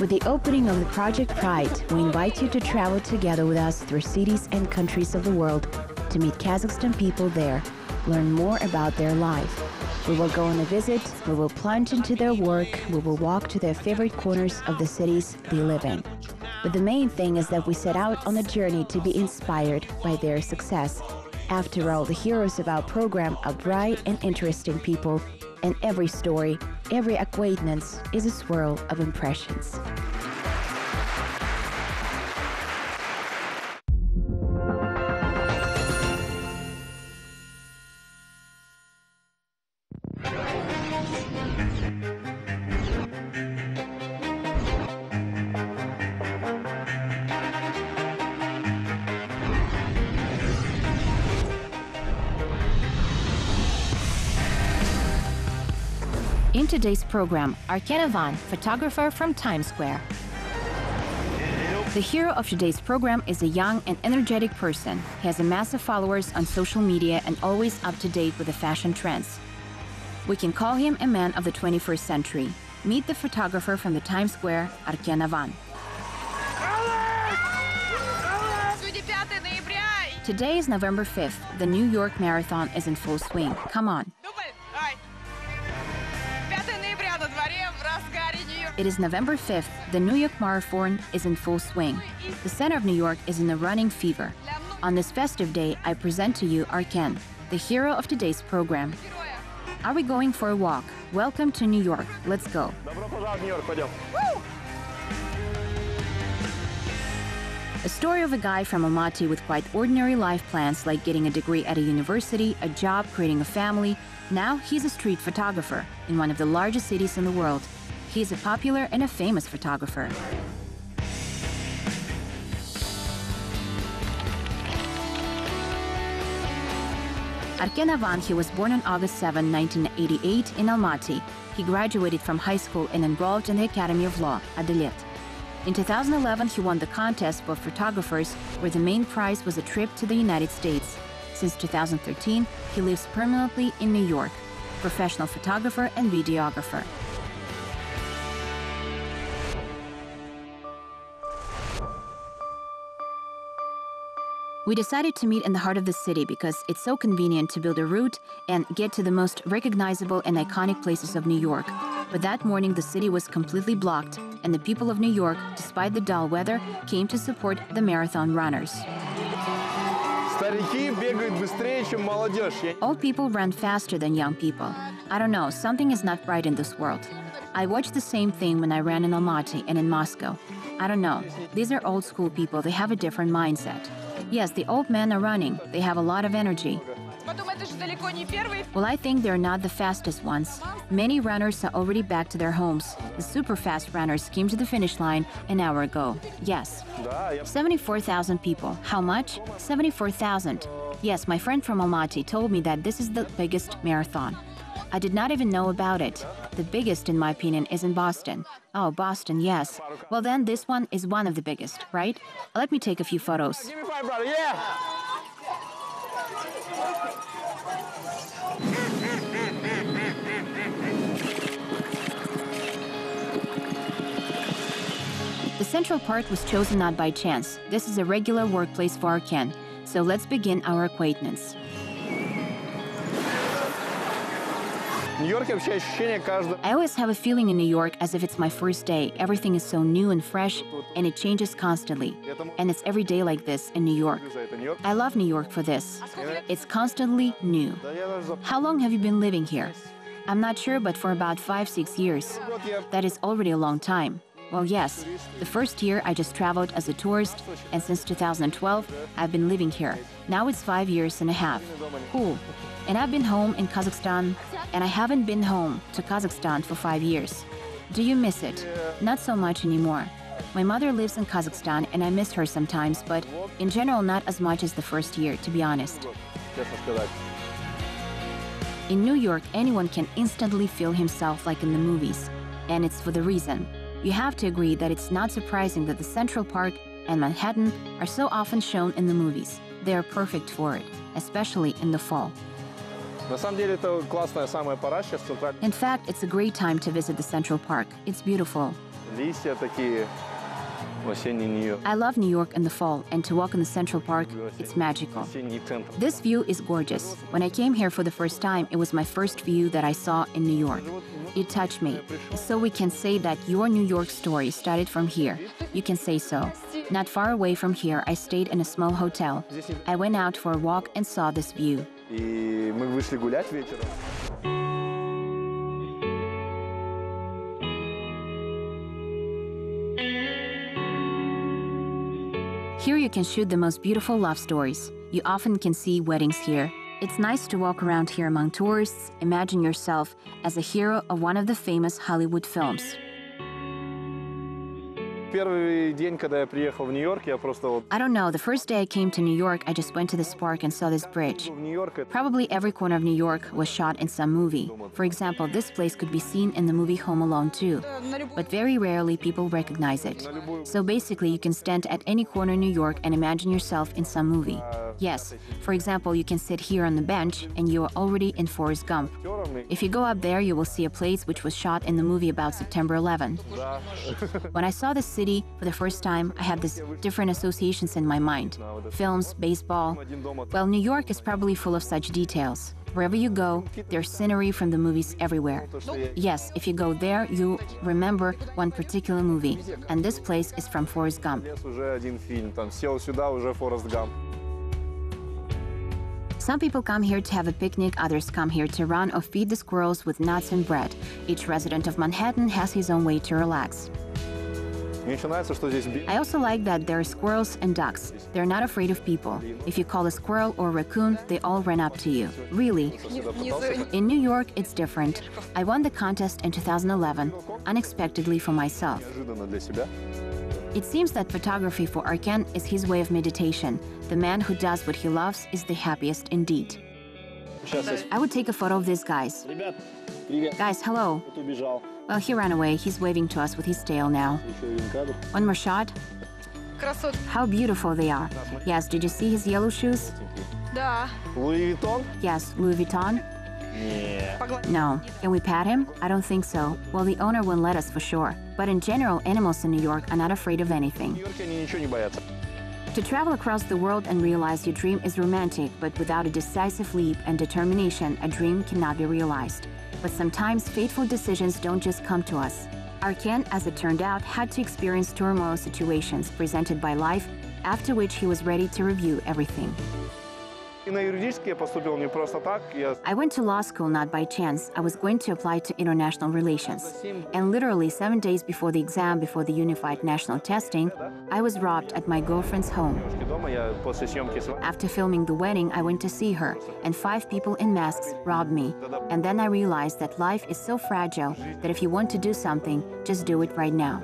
With the opening of the Project Pride, we invite you to travel together with us through cities and countries of the world to meet Kazakhstan people there, learn more about their life. We will go on a visit, we will plunge into their work, we will walk to their favorite corners of the cities they live in. But the main thing is that we set out on a journey to be inspired by their success. After all, the heroes of our program are bright and interesting people, and every story, every acquaintance is a swirl of impressions. In today's program, Arken Avan, photographer from Times Square. The hero of today's program is a young and energetic person. He has a massive followers on social media and always up to date with the fashion trends. We can call him a man of the 21st century. Meet the photographer from the Times Square, Arken Avan. Today is November 5th. The New York Marathon is in full swing. Come on. It is November 5th. The New York Marathon is in full swing. The center of New York is in a running fever. On this festive day, I present to you Arken, the hero of today's program. Are we going for a walk? Welcome to New York. Let's go. A story of a guy from Almaty with quite ordinary life plans like getting a degree at a university, a job, creating a family. Now he's a street photographer in one of the largest cities in the world. He's a popular and a famous photographer. Arken Avan, he was born on August 7, 1988 in Almaty. He graduated from high school and enrolled in the Academy of Law, Adalet. In 2011, he won the contest for photographers, where the main prize was a trip to the United States. Since 2013, he lives permanently in New York, professional photographer and videographer. We decided to meet in the heart of the city because it's so convenient to build a route and get to the most recognizable and iconic places of New York. But that morning, the city was completely blocked, and the people of New York, despite the dull weather, came to support the marathon runners. Old people run faster than young people. I don't know, something is not right in this world. I watched the same thing when I ran in Almaty and in Moscow. I don't know, these are old school people, they have a different mindset. Yes, the old men are running, they have a lot of energy. Well, I think they're not the fastest ones. Many runners are already back to their homes. The super fast runners came to the finish line an hour ago. Yes. 74,000 people. How much? 74,000. Yes, my friend from Almaty told me that this is the biggest marathon. I did not even know about it. The biggest, in my opinion, is in Boston. Oh, Boston, yes. Well, then this one is one of the biggest, right? Let me take a few photos. Give me 5, brother, yeah! The Central Park was chosen not by chance. This is a regular workplace for Arken. So let's begin our acquaintance. I always have a feeling in New York as if it's my first day. Everything is so new and fresh, and it changes constantly. And it's every day like this in New York. I love New York for this. It's constantly new. How long have you been living here? I'm not sure, but for about 5-6 years. That is already a long time. Well, yes. The first year I just traveled as a tourist, and since 2012, I've been living here. Now it's 5 years and a half. Cool. And I've been home in Kazakhstan, and I haven't been home to Kazakhstan for 5 years. Do you miss it? Not so much anymore. My mother lives in Kazakhstan, and I miss her sometimes, but in general not as much as the first year, to be honest. In New York, anyone can instantly feel himself like in the movies. And it's for the reason. You have to agree that it's not surprising that the Central Park and Manhattan are so often shown in the movies. They are perfect for it, especially in the fall. In fact, it's a great time to visit the Central Park. It's beautiful. I love New York in the fall, and to walk in the Central Park, it's magical. This view is gorgeous. When I came here for the first time, it was my first view that I saw in New York. It touched me. So we can say that your New York story started from here. You can say so. Not far away from here, I stayed in a small hotel. I went out for a walk and saw this view. Here you can shoot the most beautiful love stories. You often can see weddings here. It's nice to walk around here among tourists. Imagine yourself as a hero of one of the famous Hollywood films. I don't know, the first day I came to New York, I just went to this park and saw this bridge. Probably every corner of New York was shot in some movie. For example, this place could be seen in the movie Home Alone 2. But very rarely people recognize it. So basically, you can stand at any corner in New York and imagine yourself in some movie. Yes, for example, you can sit here on the bench and you are already in Forrest Gump. If you go up there, you will see a place which was shot in the movie about September 11. When I saw this city for the first time, I had these different associations in my mind. Films, baseball. Well, New York is probably full of such details. Wherever you go, there's scenery from the movies everywhere. Yes, if you go there, you remember one particular movie. And this place is from Forrest Gump. Some people come here to have a picnic, others come here to run or feed the squirrels with nuts and bread. Each resident of Manhattan has his own way to relax. I also like that there are squirrels and ducks. They're not afraid of people. If you call a squirrel or a raccoon, they all run up to you. Really. In New York, it's different. I won the contest in 2011, unexpectedly for myself. It seems that photography for Arken is his way of meditation. The man who does what he loves is the happiest indeed. I would take a photo of these guys. Guys, hello. Well, he ran away. He's waving to us with his tail now. One more shot. How beautiful they are. Yes, did you see his yellow shoes? Louis Vuitton? Yes, Louis Vuitton. Yeah. No. Can we pat him? I don't think so. Well, the owner won't let us for sure. But in general, animals in New York are not afraid of anything. To travel across the world and realize your dream is romantic, but without a decisive leap and determination, a dream cannot be realized. But sometimes fateful decisions don't just come to us. Arken, as it turned out, had to experience turmoil situations presented by life, after which he was ready to review everything. I went to law school not by chance. I was going to apply to international relations. And literally 7 days before the exam, before the unified national testing, I was robbed at my girlfriend's home. After filming the wedding, I went to see her, and 5 people in masks robbed me. And then I realized that life is so fragile that if you want to do something, just do it right now.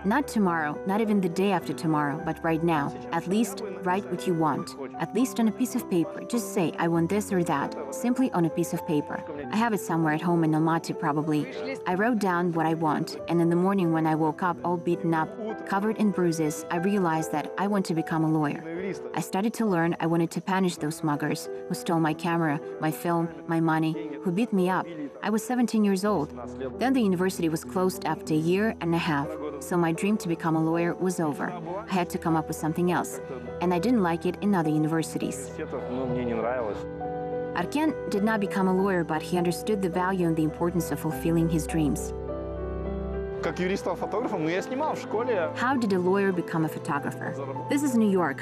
Not tomorrow, not even the day after tomorrow, but right now. At least write what you want. At least on a piece of paper. Just say, I want this or that, simply on a piece of paper. I have it somewhere at home in Almaty, probably. I wrote down what I want, and in the morning when I woke up all beaten up, covered in bruises, I realized that I want to become a lawyer. I started to learn I wanted to punish those muggers who stole my camera, my film, my money, who beat me up. I was 17 years old. Then the university was closed after a year and a half, so my dream to become a lawyer was over. I had to come up with something else, and I didn't like it in other universities. Arken did not become a lawyer, but he understood the value and the importance of fulfilling his dreams. How did a lawyer become a photographer? This is New York.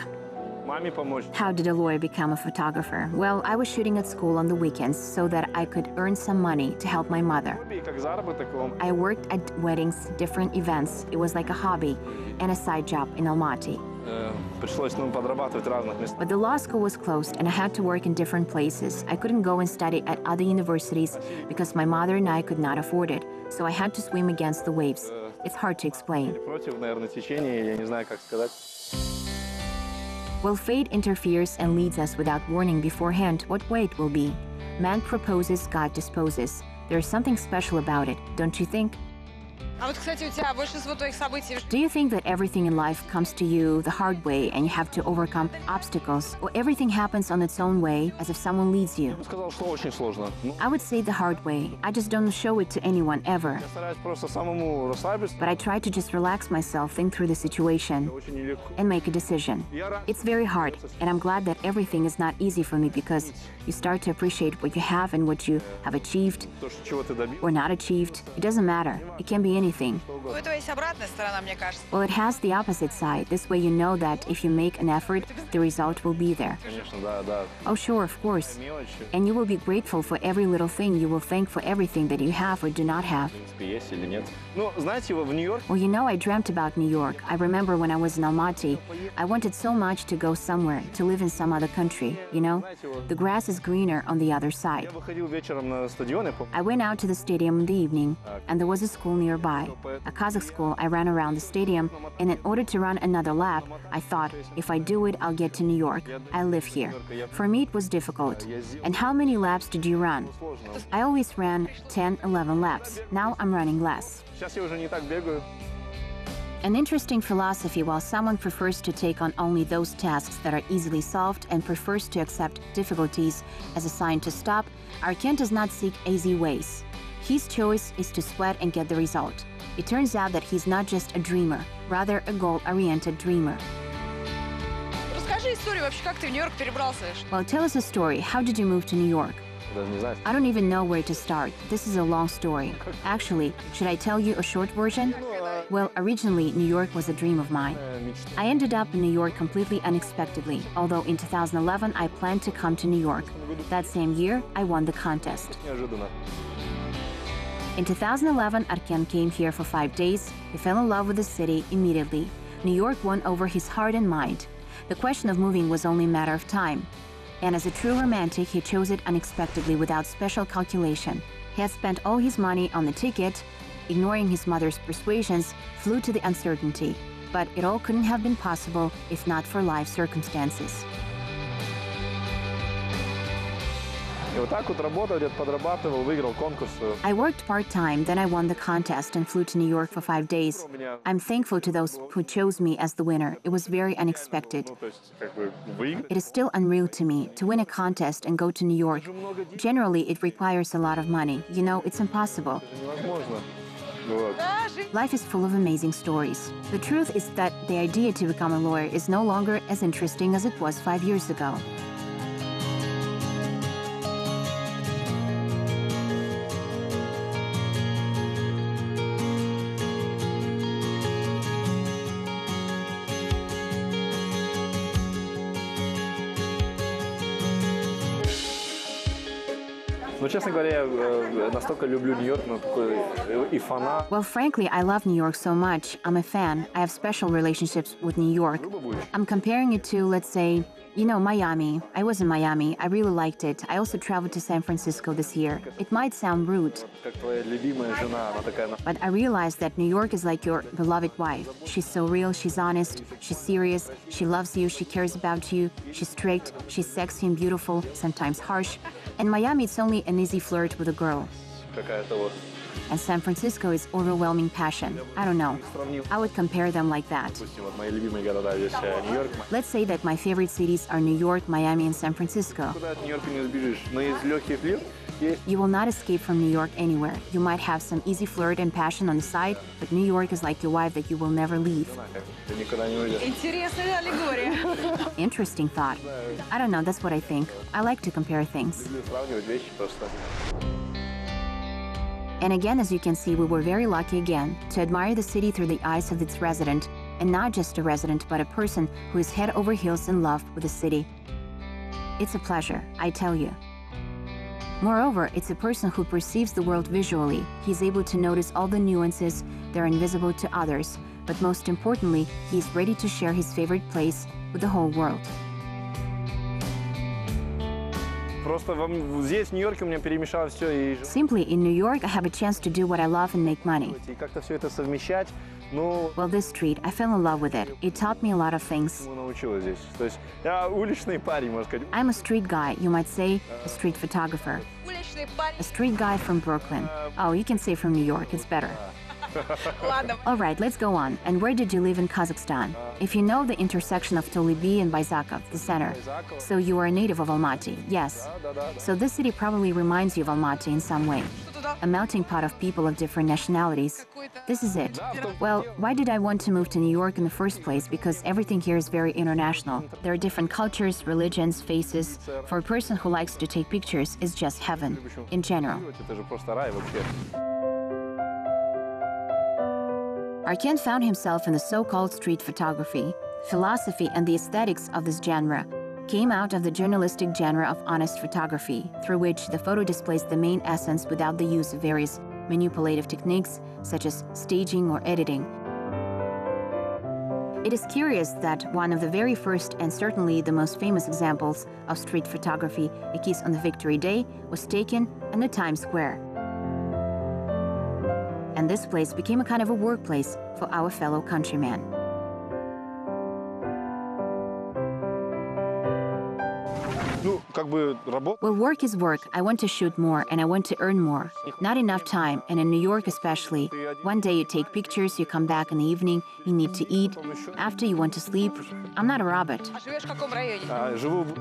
How did a lawyer become a photographer? Well, I was shooting at school on the weekends so that I could earn some money to help my mother. I worked at weddings, different events. It was like a hobby and a side job in Almaty. But the law school was closed and I had to work in different places. I couldn't go and study at other universities because my mother and I could not afford it. So I had to swim against the waves. It's hard to explain. Well, fate interferes and leads us without warning beforehand what way it will be. Man proposes, God disposes. There's something special about it, don't you think? Do you think that everything in life comes to you the hard way and you have to overcome obstacles, or everything happens on its own way as if someone leads you? I would say the hard way. I just don't show it to anyone ever. But I try to just relax myself, think through the situation, and make a decision. It's very hard, and I'm glad that everything is not easy for me, because you start to appreciate what you have and what you have achieved or not achieved. It doesn't matter. It can be anything. Well, it has the opposite side. This way you know that if you make an effort, the result will be there. Oh, sure, of course. And you will be grateful for every little thing. You will thank for everything that you have or do not have. Well, you know, I dreamt about New York. I remember when I was in Almaty, I wanted so much to go somewhere, to live in some other country, you know? The grass is greener on the other side. I went out to the stadium in the evening, and there was a school nearby, a Kazakh school. I ran around the stadium, and in order to run another lap, I thought, if I do it, I'll get to New York. I live here. For me, it was difficult. And how many laps did you run? I always ran 10, 11 laps. Now I'm running less. An interesting philosophy. While someone prefers to take on only those tasks that are easily solved and prefers to accept difficulties as a sign to stop, Arken does not seek easy ways. His choice is to sweat and get the result. It turns out that he's not just a dreamer, rather a goal-oriented dreamer. Well, tell us a story. How did you move to New York? I don't even know where to start. This is a long story. Actually, should I tell you a short version? Well, originally, New York was a dream of mine. I ended up in New York completely unexpectedly, although in 2011 I planned to come to New York. That same year, I won the contest. In 2011, Arken came here for 5 days. He fell in love with the city immediately. New York won over his heart and mind. The question of moving was only a matter of time. And as a true romantic, he chose it unexpectedly without special calculation. He had spent all his money on the ticket, ignoring his mother's persuasions, flew to the uncertainty. But it all couldn't have been possible if not for life circumstances. I worked part-time, then I won the contest and flew to New York for 5 days. I'm thankful to those who chose me as the winner. It was very unexpected. It is still unreal to me to win a contest and go to New York. Generally, it requires a lot of money. You know, it's impossible. Life is full of amazing stories. The truth is that the idea to become a lawyer is no longer as interesting as it was 5 years ago. Well, frankly, I love New York so much. I'm a fan. I have special relationships with New York. I'm comparing it to, let's say, you know, Miami. I was in Miami. I really liked it. I also traveled to San Francisco this year. It might sound rude, but I realized that New York is like your beloved wife. She's so real, she's honest, she's serious, she loves you, she cares about you, she's strict, she's sexy and beautiful, sometimes harsh. And Miami, it's only an easy flirt with a girl. And San Francisco is overwhelming passion. I don't know. I would compare them like that. Let's say that my favorite cities are New York, Miami, and San Francisco. You will not escape from New York anywhere. You might have some easy flirt and passion on the side, but New York is like your wife that you will never leave. Interesting thought. I don't know, that's what I think. I like to compare things. And again, as you can see, we were very lucky again to admire the city through the eyes of its resident, and not just a resident, but a person who is head over heels in love with the city. It's a pleasure, I tell you. Moreover, it's a person who perceives the world visually. He's able to notice all the nuances that are invisible to others, but most importantly, he's ready to share his favorite place with the whole world. Simply, in New York, I have a chance to do what I love and make money. Well, this street, I fell in love with it. It taught me a lot of things. I'm a street guy, you might say, a street photographer. A street guy from Brooklyn. Oh, you can say from New York, it's better. All right, let's go on. And where did you live in Kazakhstan? If you know the intersection of Tolyby and Bayzakov, the center. So you are a native of Almaty, yes. So this city probably reminds you of Almaty in some way. A melting pot of people of different nationalities. This is it. Well, why did I want to move to New York in the first place? Because everything here is very international. There are different cultures, religions, faces. For a person who likes to take pictures, it's just heaven, in general. Arken found himself in the so-called street photography. Philosophy and the aesthetics of this genre came out of the journalistic genre of honest photography, through which the photo displays the main essence without the use of various manipulative techniques, such as staging or editing. It is curious that one of the very first and certainly the most famous examples of street photography, a kiss on the Victory Day, was taken in the Times Square. And this place became a kind of a workplace for our fellow countrymen. Well, work is work. I want to shoot more and I want to earn more. Not enough time, and in New York especially. One day you take pictures, you come back in the evening, you need to eat. After you want to sleep. I'm not a robot.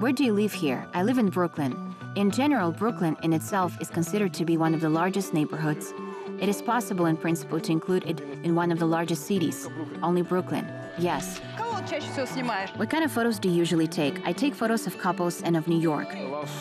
Where do you live here? I live in Brooklyn. In general, Brooklyn in itself is considered to be one of the largest neighborhoods. It is possible in principle to include it in one of the largest cities. Only Brooklyn. Yes. What kind of photos do you usually take? I take photos of couples and of New York.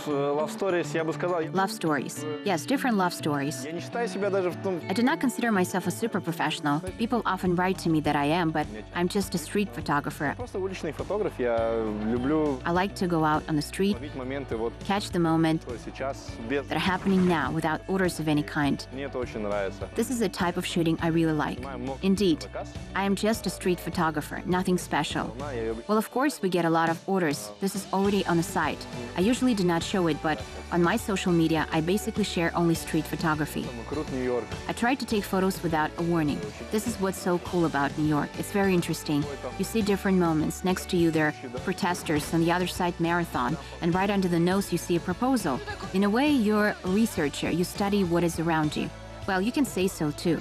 Love stories, я бы сказал. Love stories. Yes, different love stories. Я не считаю себя даже в том... I do not consider myself a super professional. People often write to me that I am, but I'm just a street photographer. Просто уличный фотограф, я люблю... I like to go out on the street, моменты, вот, catch the moment сейчас, без... that are happening now without orders of any kind. Мне это очень нравится. This is a type of shooting I really like. Indeed, I am just a street photographer, nothing special. Well, of course, we get a lot of orders. This is already on the site. I usually do not show it, but on my social media, I basically share only street photography. I try to take photos without a warning. This is what's so cool about New York. It's very interesting. You see different moments. Next to you, there are protesters, on the other side, marathon, and right under the nose, you see a proposal. In a way, you're a researcher. You study what is around you. Well, you can say so too.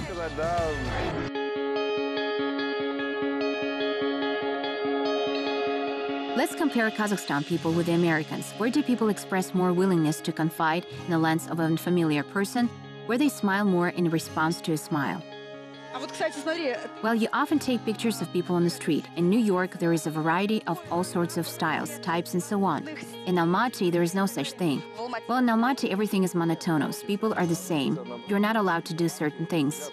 Let's compare Kazakhstan people with the Americans. Where do people express more willingness to confide in the lens of an unfamiliar person? Where they smile more in response to a smile? Well, you often take pictures of people on the street. In New York, there is a variety of all sorts of styles, types, and so on. In Almaty, there is no such thing. Well, in Almaty, everything is monotonous. People are the same. You're not allowed to do certain things.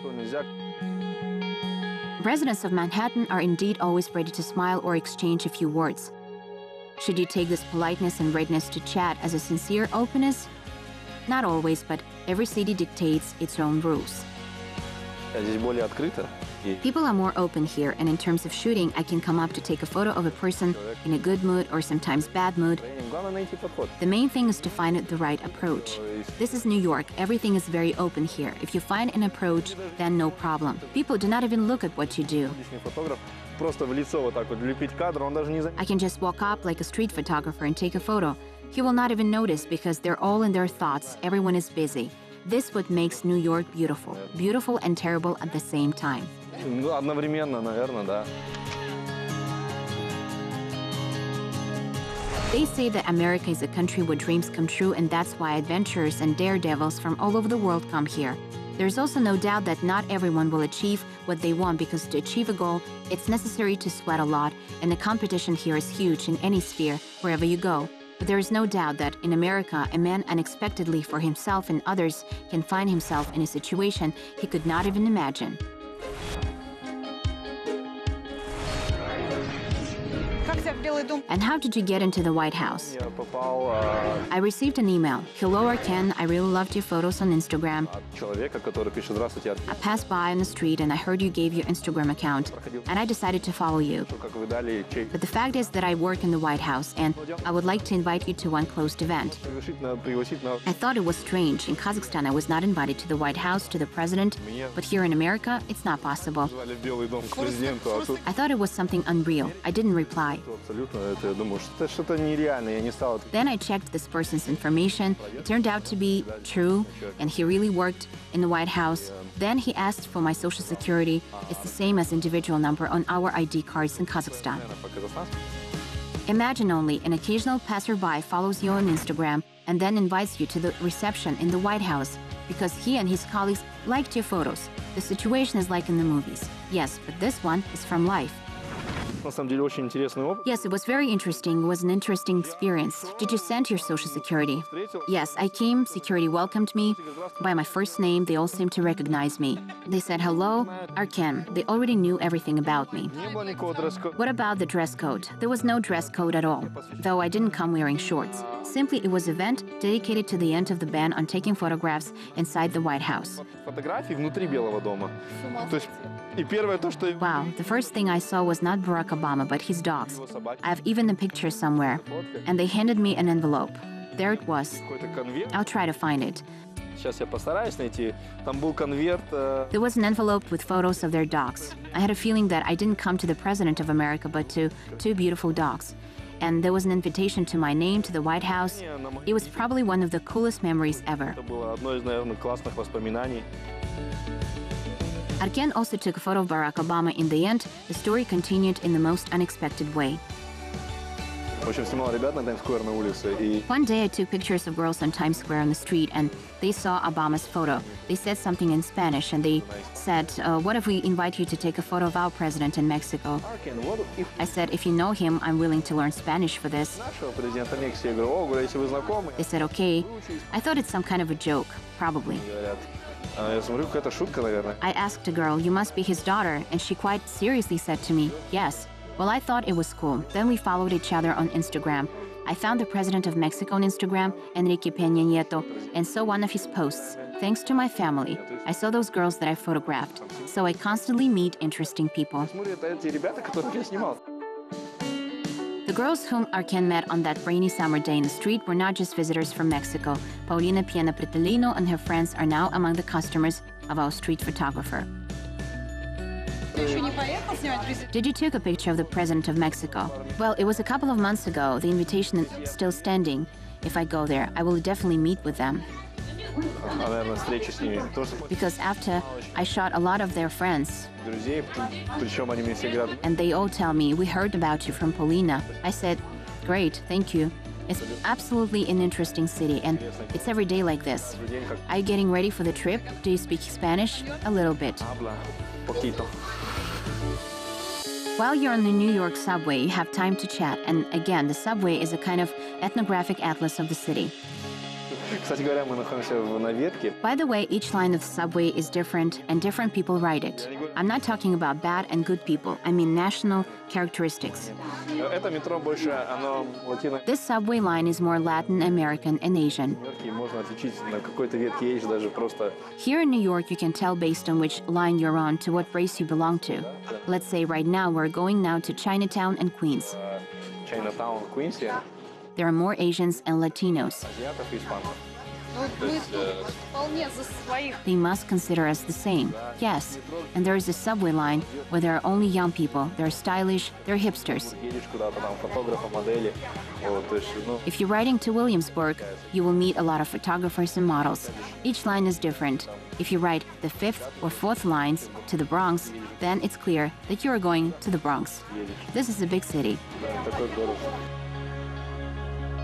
Residents of Manhattan are indeed always ready to smile or exchange a few words. Should you take this politeness and readiness to chat as a sincere openness? Not always, but every city dictates its own rules. People are more open here, and in terms of shooting, I can come up to take a photo of a person in a good mood or sometimes bad mood. The main thing is to find the right approach. This is New York. Everything is very open here. If you find an approach, then no problem. People do not even look at what you do. I can just walk up like a street photographer and take a photo. He will not even notice because they're all in their thoughts. Everyone is busy. This is what makes New York beautiful. Beautiful and terrible at the same time. They say that America is a country where dreams come true, and that's why adventurers and daredevils from all over the world come here. There's also no doubt that not everyone will achieve what they want, because to achieve a goal, it's necessary to sweat a lot, and the competition here is huge in any sphere, wherever you go. But there is no doubt that in America, a man unexpectedly for himself and others can find himself in a situation he could not even imagine. And how did you get into the White House? I received an email. Hello, Arken, I really loved your photos on Instagram. I passed by on the street and I heard you gave your Instagram account, and I decided to follow you. But the fact is that I work in the White House, and I would like to invite you to one closed event. I thought it was strange. In Kazakhstan, I was not invited to the White House, to the president, but here in America, it's not possible. I thought it was something unreal. I didn't reply. Абсолютно, это я думаю, что это что-то нереальное, я не стал. Then I checked this person's information. It turned out to be true, and he really worked in the White House. Then he asked for my social security. It's the same as individual number on our ID cards in Kazakhstan. Imagine only an occasional passerby follows you on Instagram and then invites you to the reception in the White House because he and his colleagues liked your photos. The situation is like in the movies. Yes, but this one is from life. На самом деле очень интересный опыт. Yes, it was very interesting. It was an interesting experience. Did you send your social security? Yes, I came. Security welcomed me. By my first name, they all seemed to recognize me. They said, hello, Arken. They already knew everything about me. Не было никакого дресс-кода. What about the dress code? There was no dress code at all, though I didn't come wearing shorts. Simply, it was an event dedicated to the end of the ban on taking photographs inside the White House. Фотографии внутри Белого дома. То есть, и первое то, что Wow, the first thing I saw was not Barack Obama, but his dogs. I have even a picture somewhere. And they handed me an envelope. There it was. какой-то конверт. I'll try to find it. Сейчас я постараюсь найти. Там был конверт. There was an envelope with photos of their dogs. I had a feeling that I didn't come to the President of America, but to two beautiful dogs. And there was an invitation to my name to the White House. It was probably one of the coolest memories ever. Это было одно из, наверное, классных воспоминаний. Arken also took a photo of Barack Obama. In the end, the story continued in the most unexpected way. В общем, снимал ребят на Таймс-сквер на улице. И One day I took pictures of girls on Times Square on the street, and they saw Obama's photo. They said something in Spanish, and they said, what if we invite you to take a photo of our president in Mexico? Arken, вот и I said, if you know him, I'm willing to learn Spanish for this. нашего президента Мексики. Я говорю, о, говорю, если вы знакомы. They said, okay. I thought it's some kind of a joke, probably. Говорят. Я смотрю, какая-то шутка, наверное. I asked a girl, you must be his daughter, and she quite seriously said to me, yes. Well, I thought it was cool. Then we followed each other on Instagram. I found the president of Mexico on Instagram, Enrique Peña Nieto, and saw one of his posts. Thanks to my family, I saw those girls that I photographed. So I constantly meet interesting people. Смотри, это эти ребята, которых я снимал. The girls whom Arken met on that rainy summer day in the street were not just visitors from Mexico. Paulina Piena Pretelino and her friends are now among the customers of our street photographer. Did you take a picture of the president of Mexico? Well, it was a couple of months ago. The invitation is still standing. If I go there, I will definitely meet with them. Наверное, встречи с ними. Тоже Because after I shot a lot of their friends, друзей, причем они мне все говорят, and they all tell me, we heard about you from Paulina. I said, great, thank you. It's absolutely an interesting city, and it's every day like this. Are you getting ready for the trip? Do you speak Spanish? A little bit. habla poquito. While you're on the New York subway, you have time to chat, and again, the subway is a kind of ethnographic atlas of the city. Кстати говоря, мы находимся на ветке. By the way, each line of the subway is different, and different people ride it. I'm not talking about bad and good people, I mean national characteristics. Это метро больше, оно латино. This subway line is more Latin American and Asian. Можно отличить, на какой-то ветке едешь даже просто. Here in New York, you can tell based on which line you're on to what race you belong to. Let's say right now we're going now to Chinatown and Queens. Chinatown, Quincy, There are more Asians and Latinos. азиатов и испанцев. They must consider us the same. Yes, and there is a subway line where there are only young people. They're stylish, they're hipsters. Едешь куда-то там, фотографы, модели. Вот, то есть, ну, If you're riding to Williamsburg, you will meet a lot of photographers and models. Each line is different. If you ride the fifth or fourth lines to the Bronx, then it's clear that you are going to the Bronx. This is a big city. да, такой город.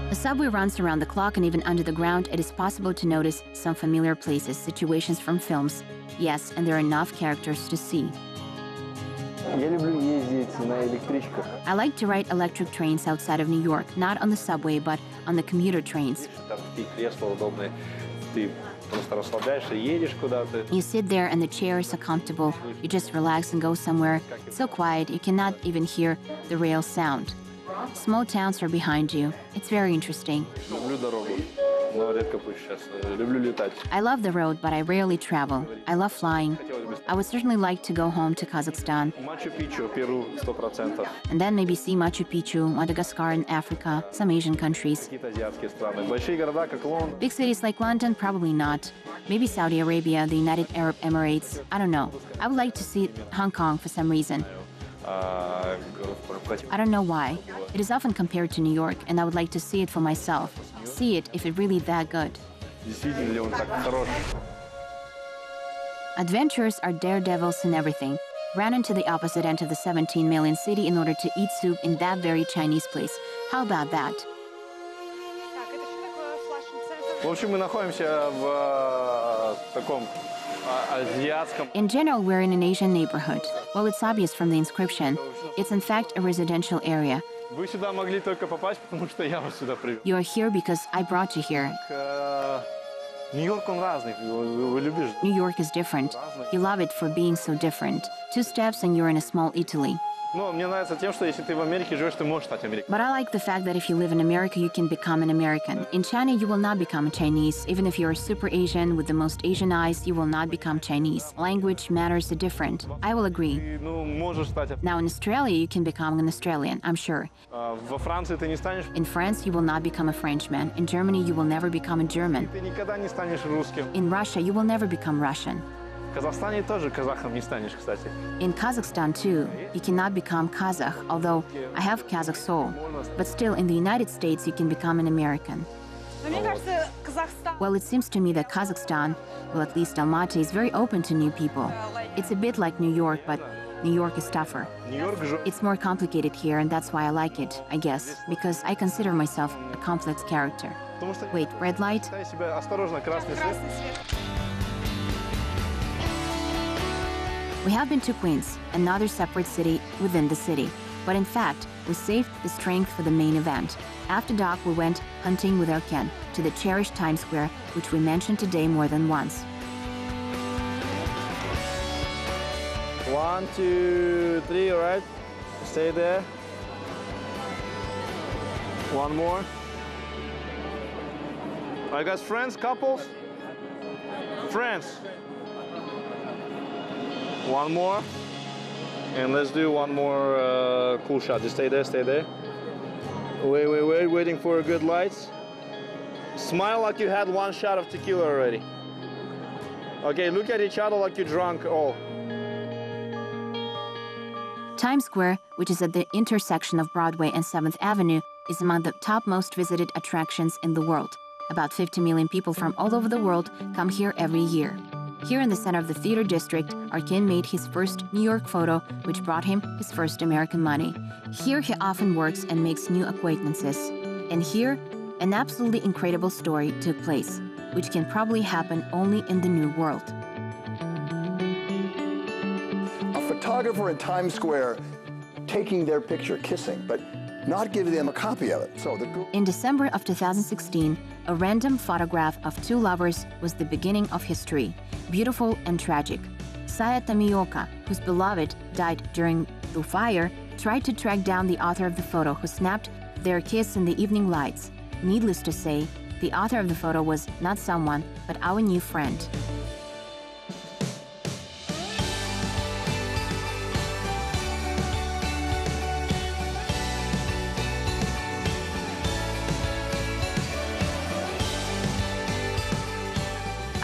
The subway runs around the clock, and even under the ground, it is possible to notice some familiar places, situations from films. Yes, and there are enough characters to see. Я люблю ездить на электричках. I like to ride electric trains outside of New York, not on the subway, but on the commuter trains. Там такие кресла удобные. Ты просто расслабляешься, едешь куда-то. You sit there and the chairs are comfortable. You just relax and go somewhere. It's so quiet, you cannot even hear the rail sound. Small towns are behind you. It's very interesting. Люблю дорогу, но редко пущу сейчас. Люблю летать. I love the road, but I rarely travel. I love flying. I would certainly like to go home to Kazakhstan, Мачу-Пичу, Перу, 100%. and then maybe see Machu Picchu, Madagascar in Africa, some Asian countries. Какие-то азиатские страны. Большие города, как Лондон. Big cities like London, probably not. Maybe Saudi Arabia, the United Arab Emirates, I don't know. I would like to see Hong Kong for some reason. I don't know why. It is often compared to New York, and I would like to see it for myself. See it if it's really that good. Действительно ли он так хорош? Adventurers are daredevils in everything. Ran into the opposite end of the 17 million city in order to eat soup in that very Chinese place. How about that? В общем, мы находимся в таком азиатском. In general, we're in an Asian neighborhood. Well, it's obvious from the inscription. It's in fact a residential area. Вы сюда могли только попасть, потому что я вас сюда привел. You are here because I brought you here. Нью-Йорк, он разный. Вы любишь? New York is different. You love it for being so different. 2 steps and you're in a small Italy. Но мне нравится тем, что если ты в Америке живешь, ты можешь стать американцем. But I like the fact that if you live in America, you can become an American. In China, you will not become a Chinese. Even if you're a super Asian with the most Asian eyes, you will not become Chinese. Language matters are different. I will agree. Ты, можешь стать. Now in Australia, you can become an Australian, I'm sure. Во Франции ты не станешь. In France, you will not become a Frenchman. In Germany, you will never become a German. Ты никогда не станешь русским. In Russia, you will never become Russian. В Казахстане тоже казахом не станешь, кстати. In Kazakhstan, too, you cannot become Kazakh, although I have Kazakh soul. But still, in the United States, you can become an American. Well, it seems to me that Kazakhstan, well, at least Almaty, is very open to new people. It's a bit like New York, but New York is tougher. It's more complicated here, and that's why I like it, I guess, because I consider myself a complex character. Wait, red light? Осторожно, красный свет. We have been to Queens, another separate city within the city. But in fact, we saved the strength for the main event. After dark, we went hunting with Arken to the cherished Times Square, which we mentioned today more than once. 1, 2, 3, all right? Stay there. One more. Are you guys friends, couples? Friends. One more. And let's do one more cool shot. Just stay there, stay there. Wait, waiting for a good lights. Smile like you had one shot of tequila already. Okay, look at each other like you're drunk all. Times Square, which is at the intersection of Broadway and 7th Avenue, is among the top most visited attractions in the world. About 50 million people from all over the world come here every year. Here in the center of the theater district, Arken made his first New York photo, which brought him his first American money. Here he often works and makes new acquaintances. And here, an absolutely incredible story took place, which can probably happen only in the New World. A photographer in Times Square taking their picture kissing, but not giving them a copy of it. In December of 2016, a random photograph of 2 lovers was the beginning of history, beautiful and tragic. Saya Tamioka, whose beloved died during the fire, tried to track down the author of the photo who snapped their kiss in the evening lights. Needless to say, the author of the photo was not someone, but our new friend.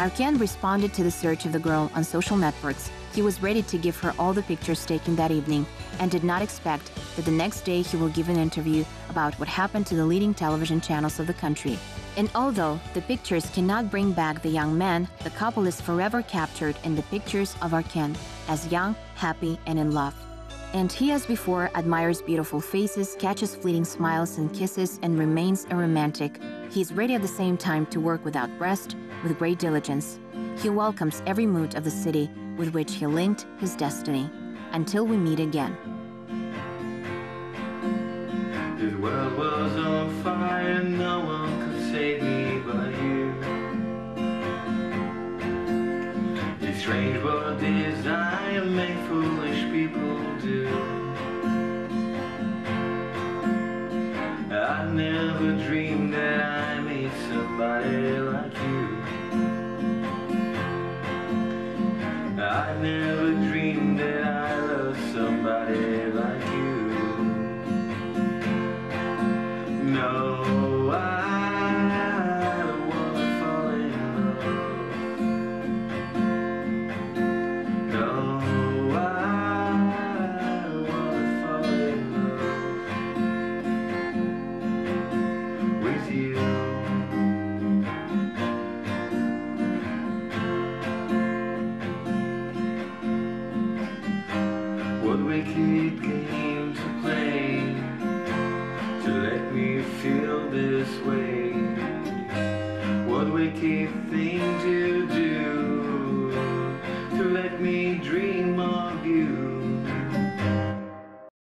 Arken responded to the search of the girl on social networks. He was ready to give her all the pictures taken that evening and did not expect that the next day he will give an interview about what happened to the leading television channels of the country. And although the pictures cannot bring back the young man, the couple is forever captured in the pictures of Arken as young, happy, and in love. And he, as before, admires beautiful faces, catches fleeting smiles and kisses, and remains a romantic. He is ready at the same time to work without rest, with great diligence. He welcomes every mood of the city with which he linked his destiny. Until we meet again. This world was on fire, no one could save me but you. This strange world designed make foolish people do. I never dreamed that I meet somebody like you. I never dreamed that I loved somebody like you. No, I don't wanna fall in love. No, I don't wanna me dream.